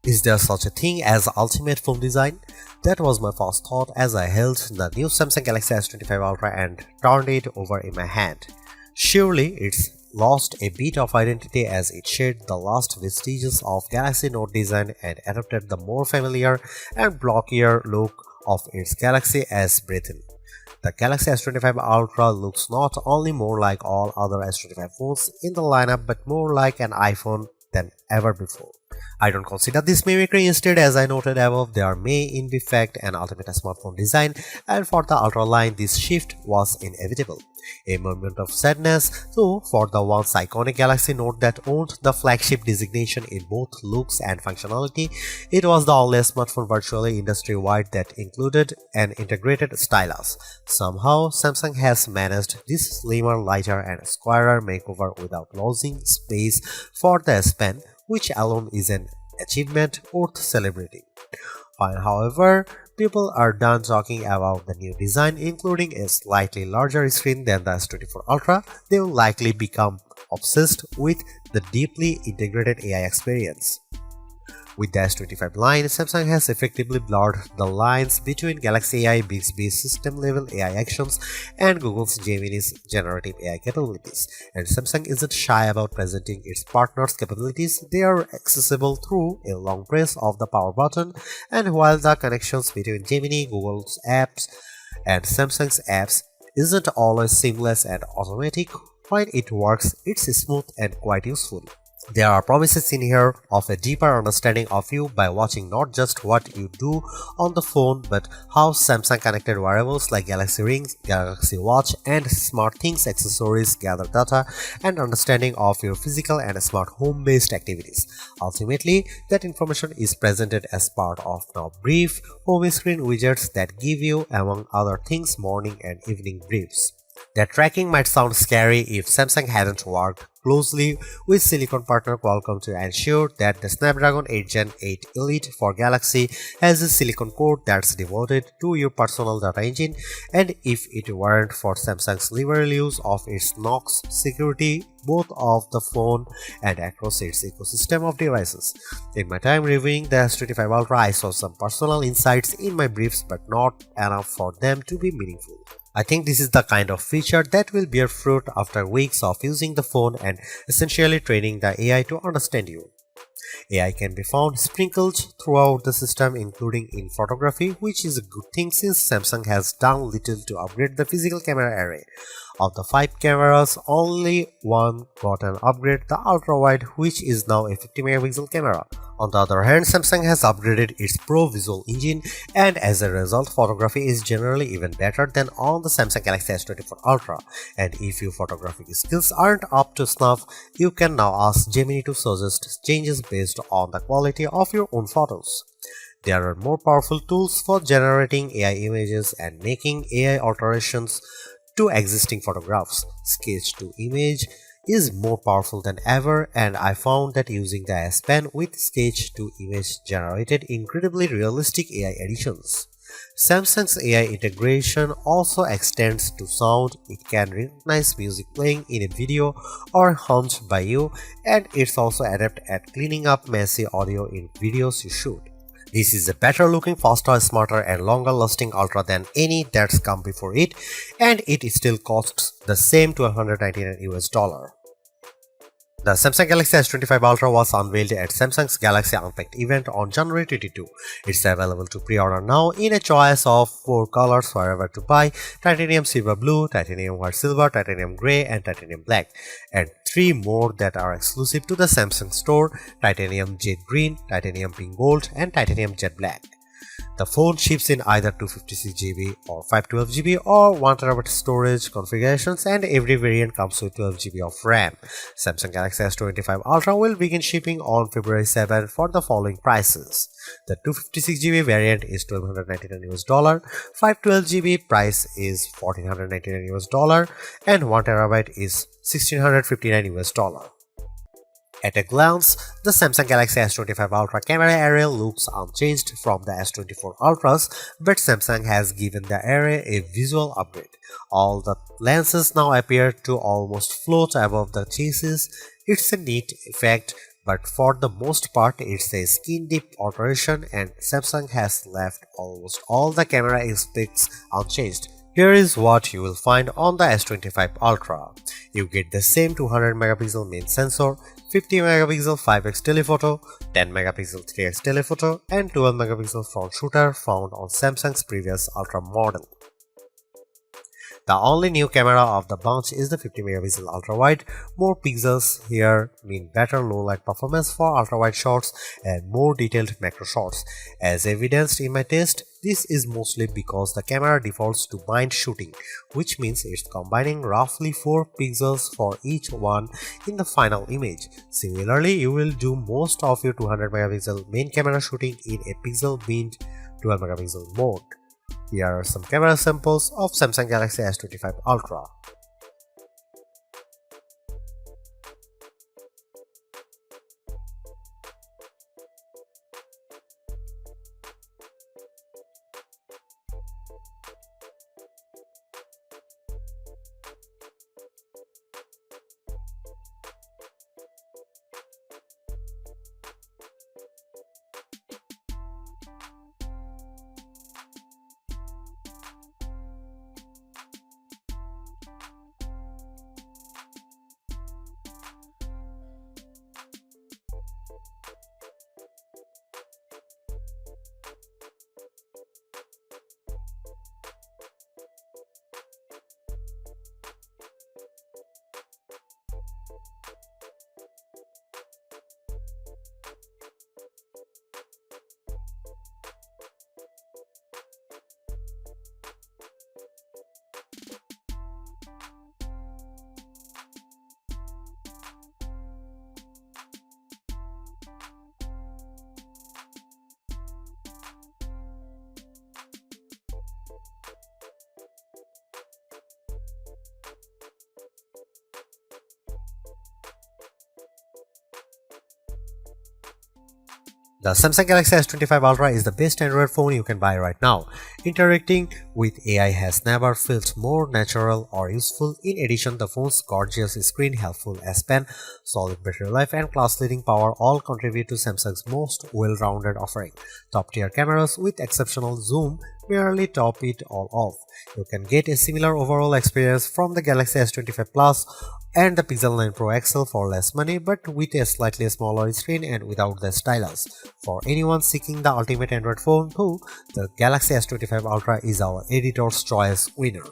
Is there such a thing as ultimate phone design? That was my first thought as I held the new Samsung Galaxy S25 Ultra and turned it over in my hand. Surely it's lost a bit of identity as it shed the last vestiges of Galaxy Note design and adopted the more familiar and blockier look of its Galaxy S breathing. The Galaxy S25 Ultra looks not only more like all other S25 phones in the lineup but more like an iPhone than ever before. I don't consider this mimicry. Instead, as I noted above, there may in fact an ultimate smartphone design, and for the Ultra line this shift was inevitable. A moment of sadness, though, for the once iconic Galaxy Note that owned the flagship designation in both looks and functionality. It was the only smartphone virtually industry-wide that included an integrated stylus. Somehow, Samsung has managed this slimmer, lighter and squarer makeover without losing space for the S Pen, which alone is an achievement worth celebrating. However, people are done talking about the new design, including a slightly larger screen than the S24 Ultra. They will likely become obsessed with the deeply integrated AI experience. With the S25 line, Samsung has effectively blurred the lines between Galaxy AI Bixby's system-level AI actions and Google's Gemini's generative AI capabilities. And Samsung isn't shy about presenting its partners' capabilities. They are accessible through a long press of the power button, and while the connections between Gemini, Google's apps, and Samsung's apps isn't always seamless and automatic, when it works, it's smooth and quite useful. There are promises in here of a deeper understanding of you by watching not just what you do on the phone but how Samsung connected wearables like Galaxy Rings, Galaxy Watch and SmartThings accessories gather data and understanding of your physical and smart home-based activities. Ultimately, that information is presented as part of now brief home screen widgets that give you, among other things, morning and evening briefs. That tracking might sound scary if Samsung hadn't worked closely with silicon partner Qualcomm to ensure that the Snapdragon 8 Gen 8 Elite for Galaxy has a silicon core that's devoted to your personal data engine, and if it weren't for Samsung's liberal use of its Knox security both of the phone and across its ecosystem of devices. In my time reviewing the S25 Ultra, I saw some personal insights in my briefs but not enough for them to be meaningful. I think this is the kind of feature that will bear fruit after weeks of using the phone and essentially training the AI to understand you. AI can be found sprinkled throughout the system, including in photography, which is a good thing since Samsung has done little to upgrade the physical camera array. Of the 5 cameras, only one got an upgrade, the ultra-wide, which is now a 50-megapixel camera. On the other hand, Samsung has upgraded its Pro Visual engine, and as a result, photography is generally even better than on the Samsung Galaxy S24 Ultra. And if your photographic skills aren't up to snuff, you can now ask Gemini to suggest changes based on the quality of your own photos. There are more powerful tools for generating AI images and making AI alterations to existing photographs. Sketch to image is more powerful than ever, and I found that using the S Pen with sketch to image generated incredibly realistic AI editions. Samsung's AI integration also extends to sound. It can recognize music playing in a video or hummed by you, and it's also adept at cleaning up messy audio in videos you shoot. This is a better looking, faster, smarter and longer lasting Ultra than any that's come before it, and it still costs the same $199. The Samsung Galaxy S25 Ultra was unveiled at Samsung's Galaxy Unpacked event on January 22. It's available to pre-order now in a choice of 4 colors wherever to buy: titanium silver blue, titanium white silver, titanium grey and titanium black, and 3 more that are exclusive to the Samsung store: titanium jet green, titanium pink gold and titanium jet black. The phone ships in either 256GB or 512GB or 1TB storage configurations, and every variant comes with 12GB of RAM. Samsung Galaxy S25 Ultra will begin shipping on February 7 for the following prices. The 256GB variant is $1,299, 512GB price is $1,499, and 1TB is $1,659. At a glance, the Samsung Galaxy S25 Ultra camera array looks unchanged from the S24 Ultras, but Samsung has given the array a visual upgrade. All the lenses now appear to almost float above the chassis. It's a neat effect, but for the most part it's a skin deep alteration and Samsung has left almost all the camera aspects unchanged. Here is what you will find on the S25 Ultra. You get the same 200 megapixel main sensor, 50 megapixel 5x telephoto, 10 megapixel 3x telephoto and 12 megapixel front shooter found on Samsung's previous Ultra model. The only new camera of the bunch is the 50 megapixel ultra wide. More pixels here mean better low light performance for ultra wide shots and more detailed macro shots. As evidenced in my test, this is mostly because the camera defaults to bind shooting, which means it's combining roughly 4 pixels for each one in the final image. Similarly, you will do most of your 200 megapixel main camera shooting in a pixel binned 12 megapixel mode. Here are some camera samples of Samsung Galaxy S25 Ultra. The Samsung Galaxy S25 Ultra is the best Android phone you can buy right now. Interacting with AI has never felt more natural or useful. In addition, the phone's gorgeous screen, helpful S Pen, solid battery life and class-leading power all contribute to Samsung's most well-rounded offering. Top-tier cameras with exceptional zoom merely top it all off. You can get a similar overall experience from the Galaxy S25 Plus and the Pixel 9 Pro XL for less money but with a slightly smaller screen and without the stylus. For anyone seeking the ultimate Android phone too, the Galaxy S25 Ultra is our editor's choice winner.